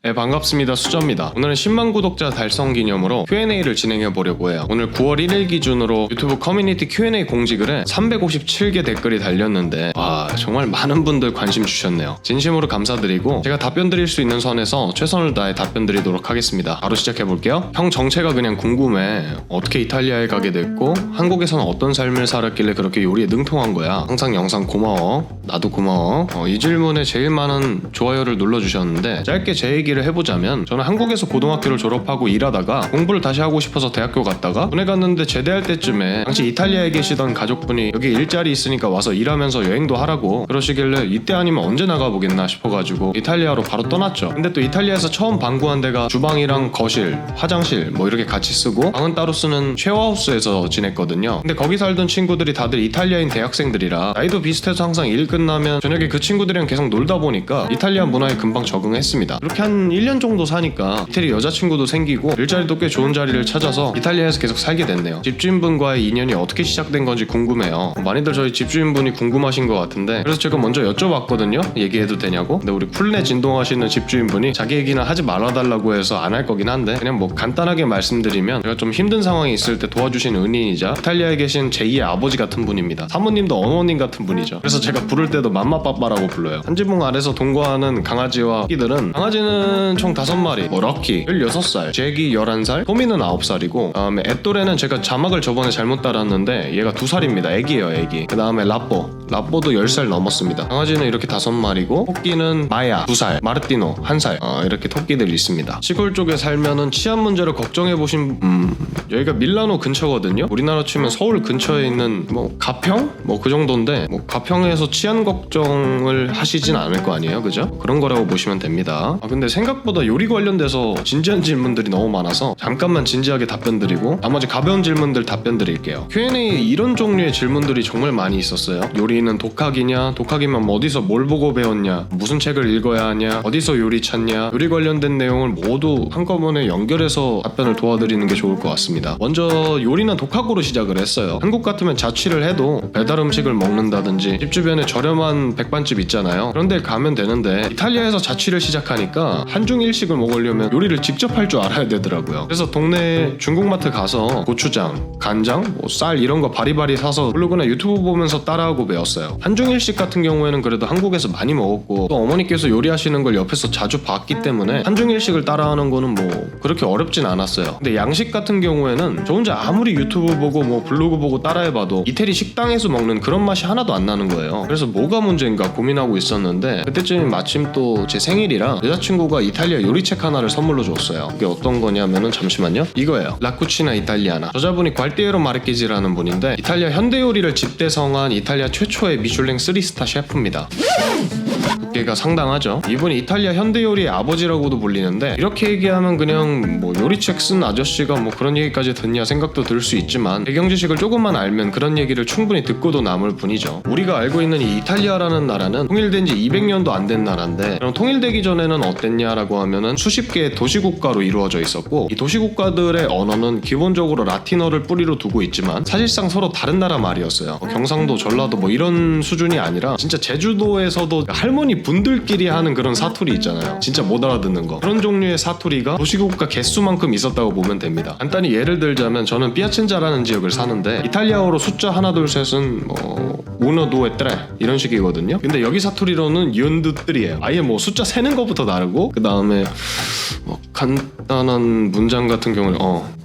네, 반갑습니다. 수저입니다. 오늘은 10만 구독자 달성 기념으로 Q&A를 진행해 보려고 해요. 오늘 9월 1일 기준으로 유튜브 커뮤니티 Q&A 공지글에 357개 댓글이 달렸는데 와, 정말 많은 분들 관심 주셨네요. 진심으로 감사드리고 제가 답변 드릴 수 있는 선에서 최선을 다해 답변 드리도록 하겠습니다. 바로 시작해 볼게요. 형 정체가 그냥 궁금해. 어떻게 이탈리아에 가게 됐고 한국에서는 어떤 삶을 살았길래 그렇게 요리에 능통한 거야. 항상 영상 고마워. 나도 고마워. 이 질문에 제일 많은 좋아요를 눌러주셨는데 짧게 제 얘기를 해보자면 저는 한국에서 고등학교를 졸업하고 일하다가 공부를 다시 하고 싶어서 대학교 갔다가 군에 갔는데 제대할 때쯤에 당시 이탈리아에 계시던 가족분이 여기 일자리 있으니까 와서 일하면서 여행도 하라고 그러시길래 이때 아니면 언제 나가보겠나 싶어가지고 이탈리아로 바로 떠났죠. 근데 또 이탈리아에서 처음 방구한 데가 주방이랑 거실, 화장실 뭐 이렇게 같이 쓰고 방은 따로 쓰는 쉐어하우스에서 지냈거든요. 근데 거기 살던 친구들이 다들 이탈리아인 대학생들이라 나이도 비슷해서 항상 일 끝나면 저녁에 그 친구들이랑 계속 놀다 보니까 이탈리아 문화에 금방 적응했습니다. 그렇게 한 1년 정도 사니까 이태리 여자친구도 생기고 일자리도 꽤 좋은 자리를 찾아서 이탈리아에서 계속 살게 됐네요. 집주인분과의 인연이 어떻게 시작된 건지 궁금해요. 많이들 저희 집주인분이 궁금하신 것 같은데 그래서 제가 먼저 여쭤봤거든요. 얘기해도 되냐고. 근데 우리 쿨내 진동하시는 집주인분이 자기 얘기는 하지 말아달라고 해서 안 할 거긴 한데 그냥 뭐 간단하게 말씀드리면 제가 좀 힘든 상황이 있을 때 도와주신 은인이자 이탈리아에 계신 제2의 아버지 같은 분입니다. 사모님도 어머님 같은 분이죠. 그래서 제가 부를 때도 맘마빠빠라고 불러요. 한 지붕 아래서 동거하는 강아지와 끼들은 강아지는 총 5마리, 뭐 럭키 16살, 잭이 11살, 토미는 9살이고 다음에 앳도레는 제가 자막을 저번에 잘못 달았는데 얘가 2살입니다. 애기예요, 애기. 그 다음에 라뽀도 10살 넘었습니다. 강아지는 이렇게 5마리고 토끼는 마야 2살, 마르티노 1살 이렇게 토끼들이 있습니다. 시골 쪽에 살면은 치안 문제를 걱정해보신 여기가 밀라노 근처거든요. 우리나라 치면 서울 근처에 있는 뭐 가평? 뭐 그 정도인데 뭐 가평에서 치안 걱정을 하시진 않을 거 아니에요, 그죠? 그런 거라고 보시면 됩니다. 근데 생각보다 요리 관련돼서 진지한 질문들이 너무 많아서 잠깐만 진지하게 답변 드리고 나머지 가벼운 질문들 답변 드릴게요. Q&A에 이런 종류의 질문들이 정말 많이 있었어요. 요리는 독학이냐? 독학이면 뭐 어디서 뭘 보고 배웠냐? 무슨 책을 읽어야 하냐? 어디서 요리 찾냐? 요리 관련된 내용을 모두 한꺼번에 연결해서 답변을 도와드리는 게 좋을 것 같습니다. 먼저 요리는 독학으로 시작을 했어요. 한국 같으면 자취를 해도 배달 음식을 먹는다든지 집 주변에 저렴한 백반집 있잖아요. 그런 데 가면 되는데 이탈리아에서 자취를 시작하니까 한중 일식을 먹으려면 요리를 직접 할 줄 알아야 되더라고요. 그래서 동네 중국마트 가서 고추장, 간장, 뭐 쌀 이런 거 바리바리 사서 블로그나 유튜브 보면서 따라하고 배웠어요. 한중 일식 같은 경우에는 그래도 한국에서 많이 먹었고 또 어머니께서 요리하시는 걸 옆에서 자주 봤기 때문에 한중 일식을 따라하는 거는 뭐 그렇게 어렵진 않았어요. 근데 양식 같은 경우에는 저 혼자 아무리 유튜브 보고 뭐 블로그 보고 따라해봐도 이태리 식당에서 먹는 그런 맛이 하나도 안 나는 거예요. 그래서 뭐가 문제인가 고민하고 있었는데 그때쯤에 마침 또 제 생일이라 여자친구가 이탈리아 요리책 하나를 선물로 줬어요. 그게 어떤 거냐면은 잠시만요. 이거예요. 라쿠치나 이탈리아나. 저자분이 괄티에로 마르키지라는 분인데 이탈리아 현대 요리를 집대성한 이탈리아 최초의 미슐랭 3스타 셰프입니다. 두께가 상당하죠. 이분이 이탈리아 현대 요리의 아버지라고도 불리는데 이렇게 얘기하면 그냥 뭐 요리책 쓴 아저씨가 뭐 그런 얘기까지 듣냐 생각도 들 수 있지만 배경 지식을 조금만 알면 그런 얘기를 충분히 듣고도 남을 분이죠. 우리가 알고 있는 이 이탈리아라는 나라는 통일된 지 200년도 안 된 나라인데 그럼 통일되기 전에는 어땠냐라고 하면은 수십 개의 도시국가로 이루어져 있었고 이 도시국가들의 언어는 기본적으로 라틴어를 뿌리로 두고 있지만 사실상 서로 다른 나라 말이었어요. 경상도, 전라도 뭐 이런 수준이 아니라 진짜 제주도에서도 할머니 분들끼리 하는 그런 사투리 있잖아요. 진짜 못 알아듣는 거. 그런 종류의 사투리가 도시국가 개수만큼 있었다고 보면 됩니다. 간단히 예를 들자면 저는 피아첸자라는 지역을 사는데 이탈리아어로 숫자 하나 둘 셋은 뭐 uno, due, tre 이런 식이거든요. 근데 여기 사투리로는 연두뜰이에요. 아예 뭐 숫자 세는 것부터 다르고 그 다음에 뭐 간단한 문장 같은 경우는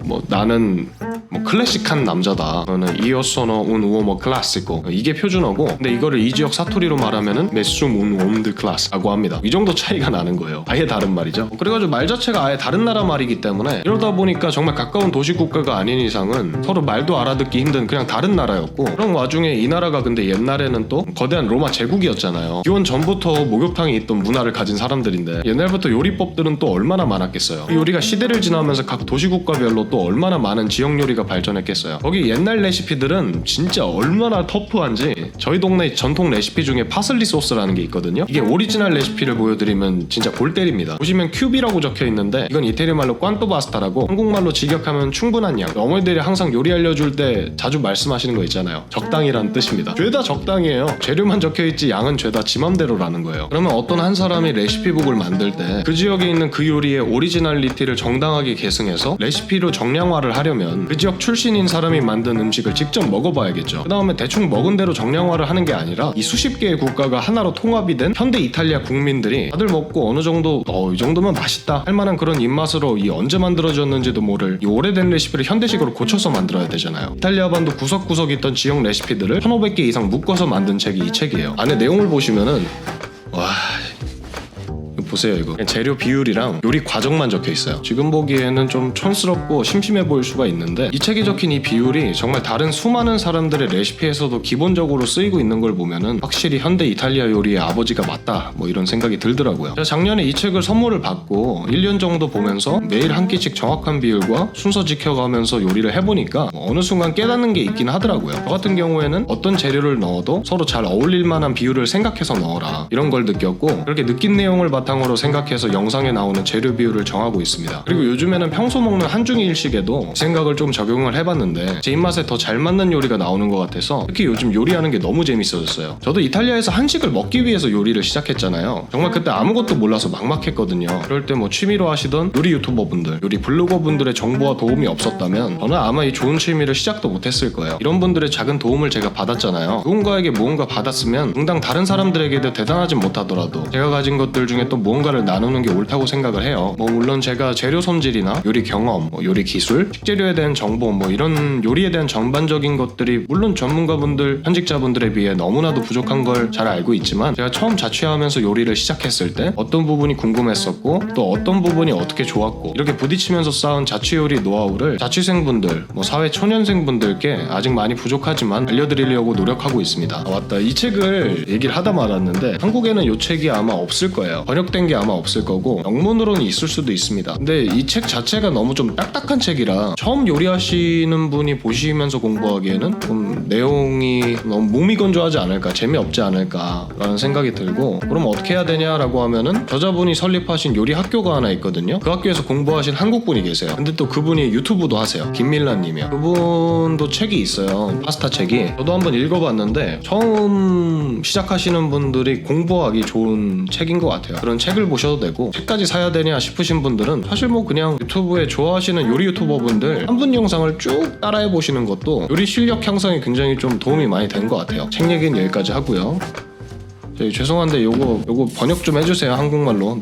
뭐 나는 뭐 클래식한 남자다. 저는 io sono un uomo classico. 이게 표준어고 근데 이거를 이 지역 사투리로 말하면은 nessun un uomo de classe라고 합니다. 이 정도 차이가 나는 거예요. 아예 다른 말이죠. 그래가지고 말 자체가 아예 다른 나라 말이기 때문에 이러다 보니까 정말 가까운 도시 국가가 아닌 이상은 서로 말도 알아듣기 힘든 그냥 다른 나라였고 그런 와중에 이 나라가 근데 옛날에는 또 거대한 로마 제국이었잖아요. 기원 전부터 목욕탕이 있던 문화를 가진 사람들인데 옛날부터 요리법들은 또 얼마나 많았겠어요. 이 요리가 시대를 지나면서 각 도시 국가별로 또 얼마나 많은 지역 요리가 요리가 발전했겠어요. 거기 옛날 레시피들은 진짜 얼마나 터프한지 저희 동네 전통 레시피 중에 파슬리 소스라는 게 있거든요. 이게 오리지널 레시피를 보여드리면 진짜 골 때립니다. 보시면 큐비라고 적혀있는데 이건 이태리 말로 꽌또 바스타라고 한국말로 직역하면 충분한 양. 어머니들이 항상 요리 알려줄 때 자주 말씀하시는 거 있잖아요. 적당이라는 뜻입니다. 죄다 적당이에요. 재료만 적혀있지 양은 죄다 지 맘대로라는 거예요. 그러면 어떤 한 사람이 레시피북을 만들 때 그 지역에 있는 그 요리의 오리지널리티를 정당하게 계승해서 레시피로 정량화를 하려면 그 지역 출신인 사람이 만든 음식을 직접 먹어봐야겠죠. 그 다음에 대충 먹은 대로 정량화를 하는 게 아니라 이 수십 개의 국가가 하나로 통합이 된 현대 이탈리아 국민들이 다들 먹고 어느 정도 이 정도면 맛있다 할 만한 그런 입맛으로 이 언제 만들어졌는지도 모를 이 오래된 레시피를 현대식으로 고쳐서 만들어야 되잖아요. 이탈리아 반도 구석구석 있던 지역 레시피들을 1500개 이상 묶어서 만든 책이 이 책이에요. 안에 내용을 보시면은 와... 보세요. 이거 재료 비율이랑 요리 과정만 적혀 있어요. 지금 보기에는 좀 촌스럽고 심심해 보일 수가 있는데 이 책에 적힌 이 비율이 정말 다른 수많은 사람들의 레시피에서도 기본적으로 쓰이고 있는 걸 보면은 확실히 현대 이탈리아 요리의 아버지가 맞다 뭐 이런 생각이 들더라고요. 제가 작년에 이 책을 선물을 받고 1년 정도 보면서 매일 한 끼씩 정확한 비율과 순서 지켜가면서 요리를 해보니까 어느 순간 깨닫는 게 있긴 하더라고요. 저 같은 경우에는 어떤 재료를 넣어도 서로 잘 어울릴 만한 비율을 생각해서 넣어라 이런 걸 느꼈고, 그렇게 느낀 내용을 바탕으로 생각해서 영상에 나오는 재료 비율을 정하고 있습니다. 그리고 요즘에는 평소 먹는 한중일 일식에도 생각을 좀 적용을 해봤는데 제 입맛에 더 잘 맞는 요리가 나오는 것 같아서 특히 요즘 요리하는 게 너무 재밌어졌어요. 저도 이탈리아에서 한식을 먹기 위해서 요리를 시작했잖아요. 정말 그때 아무것도 몰라서 막막했거든요. 그럴 때 뭐 취미로 하시던 요리 유튜버분들, 요리 블로거분들의 정보와 도움이 없었다면 저는 아마 이 좋은 취미를 시작도 못했을 거예요. 이런 분들의 작은 도움을 제가 받았잖아요. 누군가에게 무언가 받았으면 응당 다른 사람들에게도 대단하진 못하더라도 제가 가진 것들 중에 또 무언가를 나누는 게 옳다고 생각을 해요. 물론 제가 재료 손질이나 요리 경험, 요리 기술, 식재료에 대한 정보, 이런 요리에 대한 전반적인 것들이 물론 전문가분들, 현직자분들에 비해 너무나도 부족한 걸 잘 알고 있지만, 제가 처음 자취하면서 요리를 시작했을 때 어떤 부분이 궁금했었고 또 어떤 부분이 어떻게 좋았고 이렇게 부딪히면서 쌓은 자취 요리 노하우를 자취생분들, 사회 초년생분들께 아직 많이 부족하지만 알려드리려고 노력하고 있습니다. 맞다, 이 책을 얘기를 하다 말았는데 한국에는 이 책이 아마 없을 거예요. 번역된 게 아마 없을 거고 영문으로는 있을 수도 있습니다. 근데 이 책 자체가 너무 좀 딱딱한 책이라 처음 요리하시는 분이 보시면서 공부하기에는 좀 내용이 너무 무미건조하지 않을까, 재미없지 않을까 라는 생각이 들고, 그럼 어떻게 해야 되냐라고 하면은 저자분이 설립하신 요리 학교가 하나 있거든요. 그 학교에서 공부하신 한국분이 계세요. 근데 또 그분이 유튜브도 하세요. 김밀라님이요. 그분도 책이 있어요. 파스타 책이. 저도 한번 읽어봤는데 처음 시작하시는 분들이 공부하기 좋은 책인 것 같아요. 그런 책을 보셔도 되고, 책까지 사야 되냐 싶으신 분들은 사실 그냥 유튜브에 좋아하시는 요리 유튜버분들 한 분 영상을 쭉 따라해 보시는 것도 요리 실력 향상에 굉장히 좀 도움이 많이 된 것 같아요. 책 얘기는 여기까지 하고요. 죄송한데 요거 번역 좀 해주세요. 한국말로.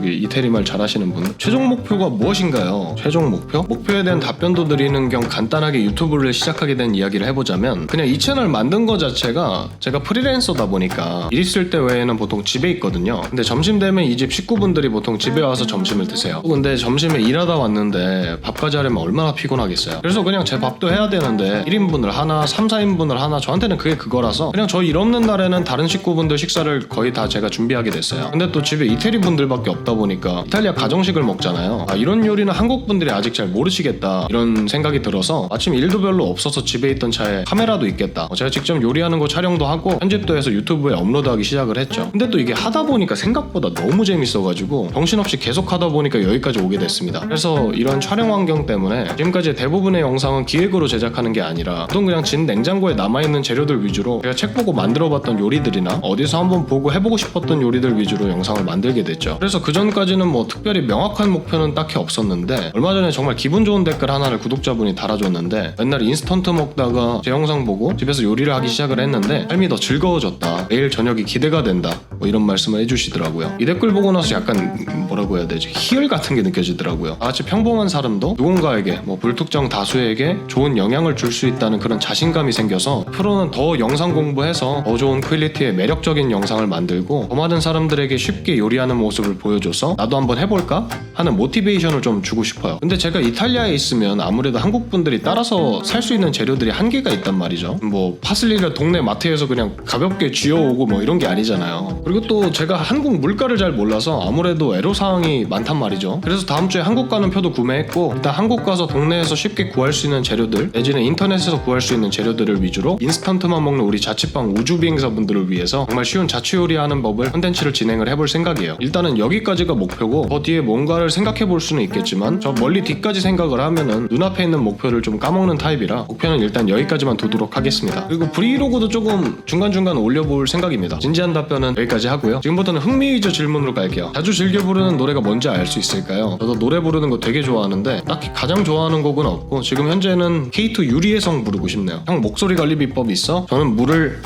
이태리 말 잘하시는 분. 최종 목표가 무엇인가요? 최종 목표? 목표에 대한 답변도 드리는 겸 간단하게 유튜브를 시작하게 된 이야기를 해보자면, 그냥 이 채널 만든 거 자체가 제가 프리랜서다 보니까 일 있을 때 외에는 보통 집에 있거든요. 근데 점심 되면 이 집 식구분들이 보통 집에 와서 점심을 드세요. 근데 점심에 일하다 왔는데 밥까지 하려면 얼마나 피곤하겠어요. 그래서 그냥 제 밥도 해야 되는데 1인분을 하나, 3, 4인분을 하나, 저한테는 그게 그거라서 그냥 저 일 없는 날에는 다른 식구분들 식사를 거의 다 제가 준비하게 됐어요. 근데 또 집에 이태리 분들밖에 없다 보니까 이탈리아 가정식을 먹잖아요. 이런 요리는 한국 분들이 아직 잘 모르시겠다 이런 생각이 들어서 마침 일도 별로 없어서 집에 있던 차에 카메라도 있겠다, 제가 직접 요리하는 거 촬영도 하고 편집도 해서 유튜브에 업로드하기 시작을 했죠. 근데 또 이게 하다 보니까 생각보다 너무 재밌어가지고 정신없이 계속 하다 보니까 여기까지 오게 됐습니다. 그래서 이런 촬영 환경 때문에 지금까지 대부분의 영상은 기획으로 제작하는 게 아니라 보통 그냥 진 냉장고에 남아있는 재료들 위주로 제가 책 보고 만들어봤던 요리들이나 어디서 한번 보고 해보고 싶었던 요리들 위주로 영상을 만들게 됐죠. 그래서 그전까지는 특별히 명확한 목표는 딱히 없었는데, 얼마 전에 정말 기분 좋은 댓글 하나를 구독자분이 달아줬는데, 맨날 인스턴트 먹다가 제 영상 보고 집에서 요리를 하기 시작을 했는데 삶이 더 즐거워졌다, 매일 저녁이 기대가 된다, 이런 말씀을 해주시더라고요. 이 댓글 보고 나서 약간 뭐라고 해야 되지, 희열 같은 게 느껴지더라고요. 나같이 평범한 사람도 누군가에게 불특정 다수에게 좋은 영향을 줄 수 있다는 그런 자신감이 생겨서 앞으로는 더 영상 공부해서 더 좋은 퀄리티의 매력적인 영상을 만들고 더 많은 사람들에게 쉽게 요리하는 모습을 보여줘서 나도 한번 해볼까? 하는 모티베이션을 좀 주고 싶어요. 근데 제가 이탈리아에 있으면 아무래도 한국 분들이 따라서 살 수 있는 재료들이 한계가 있단 말이죠. 뭐 파슬리를 동네 마트에서 그냥 가볍게 쥐어오고 뭐 이런 게 아니잖아요. 그리고 또 제가 한국 물가를 잘 몰라서 아무래도 애로사항이 많단 말이죠. 그래서 다음 주에 한국 가는 표도 구매했고, 일단 한국 가서 동네에서 쉽게 구할 수 있는 재료들 내지는 인터넷에서 구할 수 있는 재료들을 위주로 인스턴트만 먹는 우리 자취방 우주비행사분들을 위해서 정말 쉬운 자취요리하는 법을 콘텐츠를 진행을 해볼 생각이에요. 일단은 여기까지가 목표고, 더 뒤에 뭔가를 생각해 볼 수는 있겠지만 저 멀리 뒤까지 생각을 하면은 눈앞에 있는 목표를 좀 까먹는 타입이라 목표는 일단 여기까지만 두도록 하겠습니다. 그리고 브이로그도 조금 중간중간 올려볼 생각입니다. 진지한 답변은 여기까지 하고요. 지금부터는 흥미 위주 질문으로 갈게요. 자주 즐겨 부르는 노래가 뭔지 알 수 있을까요? 저도 노래 부르는 거 되게 좋아하는데 딱히 가장 좋아하는 곡은 없고, 지금 현재는 K2 유리의 성 부르고 싶네요. 형 목소리 관리 비법이 있어? 저는 물을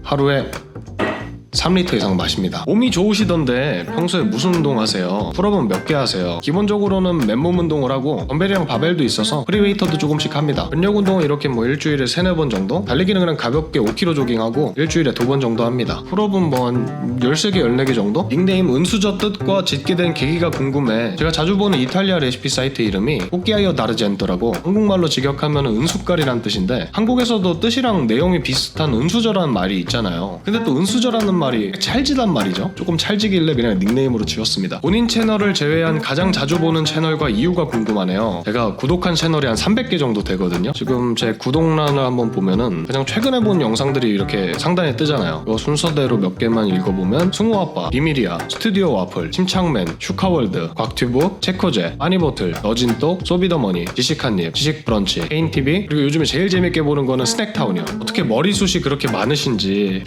하루에 3리터 이상 마십니다. 몸이 좋으시던데 평소에 무슨 운동 하세요? 풀업은 몇 개 하세요? 기본적으로는 맨몸 운동을 하고 덤벨이랑 바벨도 있어서 프리웨이터도 조금씩 합니다. 근력 운동은 이렇게 뭐 일주일에 3-4번 정도? 달리기는 그냥 가볍게 5km 조깅하고 일주일에 2번 정도 합니다. 풀업은 뭐 한 13개, 14개 정도? 닉네임 은수저 뜻과 짓게 된 계기가 궁금해. 제가 자주 보는 이탈리아 레시피 사이트 이름이 꽃기아이어 다르젠토라고, 한국말로 직역하면 은숟갈이란 뜻인데 한국에서도 뜻이랑 내용이 비슷한 은수저라는 말이 있잖아요. 근데 또 은수저라는 말이 찰지단 말이죠. 조금 찰지길래 그냥 닉네임으로 지었습니다. 본인 채널을 제외한 가장 자주 보는 채널과 이유가 궁금하네요. 제가 구독한 채널이 한 300개 정도 되거든요. 지금 제 구독란을 한번 보면은 그냥 최근에 본 영상들이 이렇게 상단에 뜨잖아요. 이거 순서대로 몇 개만 읽어보면 승우아빠, 비밀이야, 스튜디오 와플, 침착맨, 슈카월드, 곽튜브, 체코제, 아니보틀, 너진똑, 소비더머니, 지식한입, 지식브런치, 케인TV, 그리고 요즘에 제일 재밌게 보는 거는 스낵타운이요. 어떻게 머리숱이 그렇게 많으신지...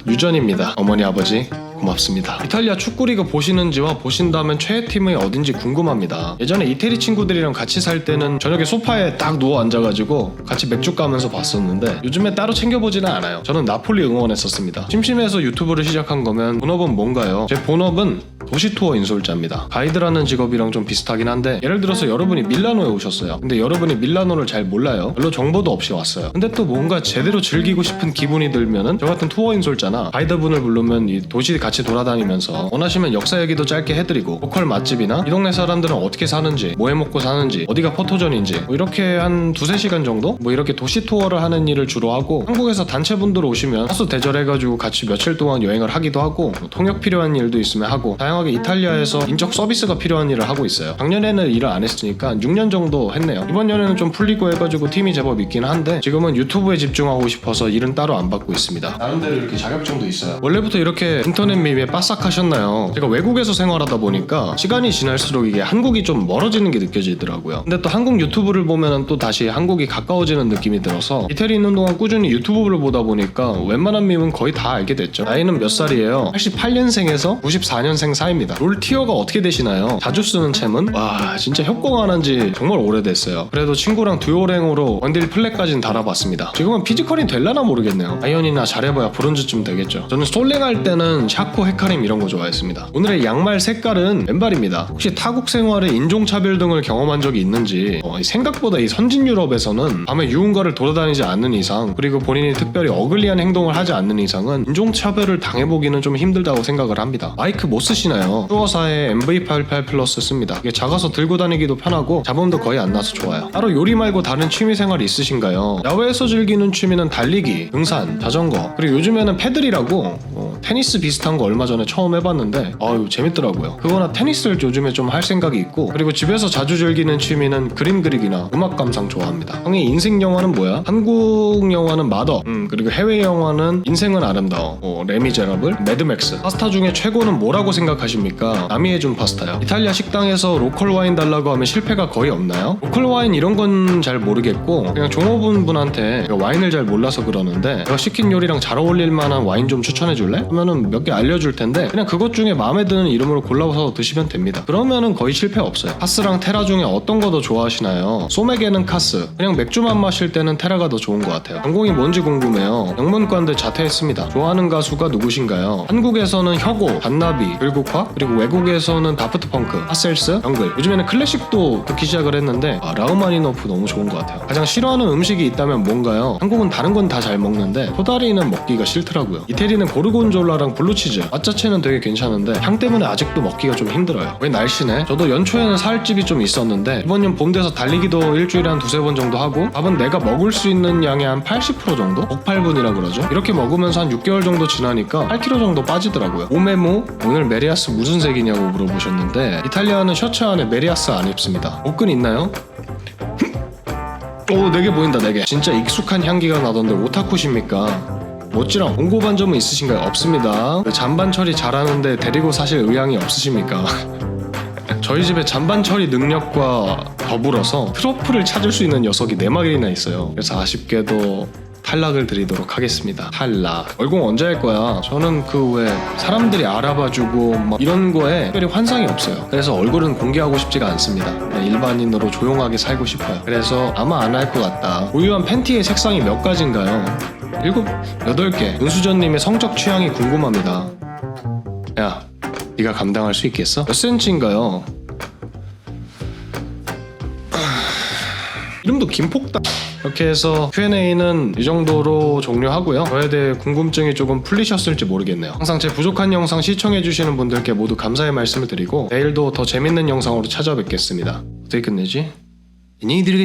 유전입니다. 어머니 아버지 고맙습니다. 이탈리아 축구리그 보시는지와 보신다면 최애 팀이 어딘지 궁금합니다. 예전에 이태리 친구들이랑 같이 살 때는 저녁에 소파에 딱 누워 앉아가지고 같이 맥주 까면서 봤었는데 요즘에 따로 챙겨보지는 않아요. 저는 나폴리 응원했었습니다. 심심해서 유튜브를 시작한 거면 본업은 뭔가요? 제 본업은 도시투어 인솔자입니다. 가이드라는 직업이랑 좀 비슷하긴 한데, 예를 들어서 여러분이 밀라노에 오셨어요. 근데 여러분이 밀라노를 잘 몰라요. 별로 정보도 없이 왔어요. 근데 또 뭔가 제대로 즐기고 싶은 기분이 들면은 저 같은 투어 인솔자나 가이드분을 부르면 이 도시 같이 돌아다니면서 원하시면 역사 얘기도 짧게 해드리고, 로컬 맛집이나 이 동네 사람들은 어떻게 사는지, 뭐 해먹고 사는지, 어디가 포토존인지 뭐 이렇게 한 2-3시간 정도? 뭐 이렇게 도시 투어를 하는 일을 주로 하고, 한국에서 단체분들 오시면 하수 대절해가지고 같이 며칠 동안 여행을 하기도 하고, 뭐 통역 필요한 일도 있으면 하고, 다양하게 이탈리아에서 인적 서비스가 필요한 일을 하고 있어요. 작년에는 일을 안 했으니까 6년 정도 했네요. 이번 년에는 좀 풀리고 해가지고 팀이 제법 있긴 한데 지금은 유튜브에 집중하고 싶어서 일은 따로 안 받고 있습니다. 나름대로 이렇게 자격증도 있어요. 원래부터 이렇게 인터넷 밈에 빠삭하셨나요? 제가 외국에서 생활하다 보니까 시간이 지날수록 이게 한국이 좀 멀어지는 게 느껴지더라고요. 근데 또 한국 유튜브를 보면은 또 다시 한국이 가까워지는 느낌이 들어서 이태리 있는 동안 꾸준히 유튜브를 보다 보니까 웬만한 밈은 거의 다 알게 됐죠. 나이는 몇 살이에요? 88년생에서 94년생 사이입니다. 롤 티어가 어떻게 되시나요? 자주 쓰는 챔은? 와, 진짜 협공 안 한 지 정말 오래됐어요. 그래도 친구랑 듀오랭으로 원딜 플랫까지는 달아봤습니다. 지금은 피지컬이 될라나 모르겠네요. 아이언이나 잘해봐야 브론즈쯤 되겠죠. 저는 솔랭 할 때는 샤코, 헤카림 이런 거 좋아했습니다. 오늘의 양말 색깔은 맨발입니다. 혹시 타국 생활에 인종차별 등을 경험한 적이 있는지, 생각보다 이 선진 유럽에서는 밤에 유흥가를 돌아다니지 않는 이상, 그리고 본인이 특별히 어글리한 행동을 하지 않는 이상은 인종차별을 당해보기는 좀 힘들다고 생각을 합니다. 마이크 못 쓰시나요? 수어사에 MV88 플러스 씁니다. 이게 작아서 들고 다니기도 편하고 잡음도 거의 안 나서 좋아요. 따로 요리 말고 다른 취미생활 있으신가요? 야외에서 즐기는 취미는 달리기, 등산, 자전거, 그리고 요즘에는 패들이라고 테니스 비슷한 거 얼마 전에 처음 해봤는데 재밌더라고요. 그거나 테니스를 요즘에 좀 할 생각이 있고, 그리고 집에서 자주 즐기는 취미는 그림 그리기나 음악 감상 좋아합니다. 형의 인생 영화는 뭐야? 한국 영화는 마더, 그리고 해외 영화는 인생은 아름다워, 레미제라블, 매드맥스. 파스타 중에 최고는 뭐라고 생각하십니까? 남이 해준 파스타요. 이탈리아 식당에서 로컬 와인 달라고 하면 실패가 거의 없나요? 로컬 와인 이런 건 잘 모르겠고, 그냥 종업원분한테 와인을 잘 몰라서 그러는데 내가 시킨 요리랑 잘 어울릴 만한 와인 좀 추천해 줄래? 하면은 몇 개 알려줄 텐데 그냥 그것 중에 마음에 드는 이름으로 골라서 드시면 됩니다. 그러면은 거의 실패 없어요. 카스랑 테라 중에 어떤 거 더 좋아하시나요? 소맥에는 카스, 그냥 맥주만 마실 때는 테라가 더 좋은 것 같아요. 전공이 뭔지 궁금해요. 영문과인데 자퇴했습니다. 좋아하는 가수가 누구신가요? 한국에서는 혁오, 반나비, 불국화, 그리고 외국에서는 다프트 펑크, 하셀스, 영글. 요즘에는 클래식도 듣기 시작을 했는데 라흐마니노프 너무 좋은 것 같아요. 가장 싫어하는 음식이 있다면 뭔가요? 한국은 다른 건 다 잘 먹는데 토다리는 먹기가 싫더라고요. 이태리는 고르곤졸라 모짜렐라랑 블루치즈 맛 자체는 되게 괜찮은데 향 때문에 아직도 먹기가 좀 힘들어요. 왜 날씨네? 저도 연초에는 살 집이 좀 있었는데 이번 연 봄 돼서 달리기도 일주일에 한 두세 번 정도 하고 밥은 내가 먹을 수 있는 양의 한 80% 정도? 108분이라 그러죠. 이렇게 먹으면서 한 6개월 정도 지나니까 8kg 정도 빠지더라고요. 오메모? 오늘 메리아스 무슨 색이냐고 물어보셨는데 이탈리아는 셔츠 안에 메리아스 안 입습니다. 옷끈 있나요? 오, 4개 보인다. 4개. 진짜 익숙한 향기가 나던데 오타쿠십니까? 멋지랑 홍보 반점은 있으신가요? 없습니다. 잔반 처리 잘하는데 데리고 사실 의향이 없으십니까? 저희 집에 잔반 처리 능력과 더불어서 트러플을 찾을 수 있는 녀석이 4마리나 있어요. 그래서 아쉽게도 탈락을 드리도록 하겠습니다. 탈락. 얼공 언제 할 거야? 저는 그 왜 사람들이 알아봐주고 막 이런 거에 특별히 환상이 없어요. 그래서 얼굴은 공개하고 싶지가 않습니다. 그냥 일반인으로 조용하게 살고 싶어요. 그래서 아마 안 할 것 같다. 보유한 팬티의 색상이 몇 가지인가요? 7, 8개. 은수전님의 성적 취향이 궁금합니다. 야, 네가 감당할 수 있겠어? 몇 센치인가요? 이름도 김폭다. 이렇게 해서 Q&A는 이 정도로 종료하고요. 저에 대해 궁금증이 조금 풀리셨을지 모르겠네요. 항상 제 부족한 영상 시청해주시는 분들께 모두 감사의 말씀을 드리고 내일도 더 재밌는 영상으로 찾아뵙겠습니다. 어떻게 끝내지? 안녕히 계세요.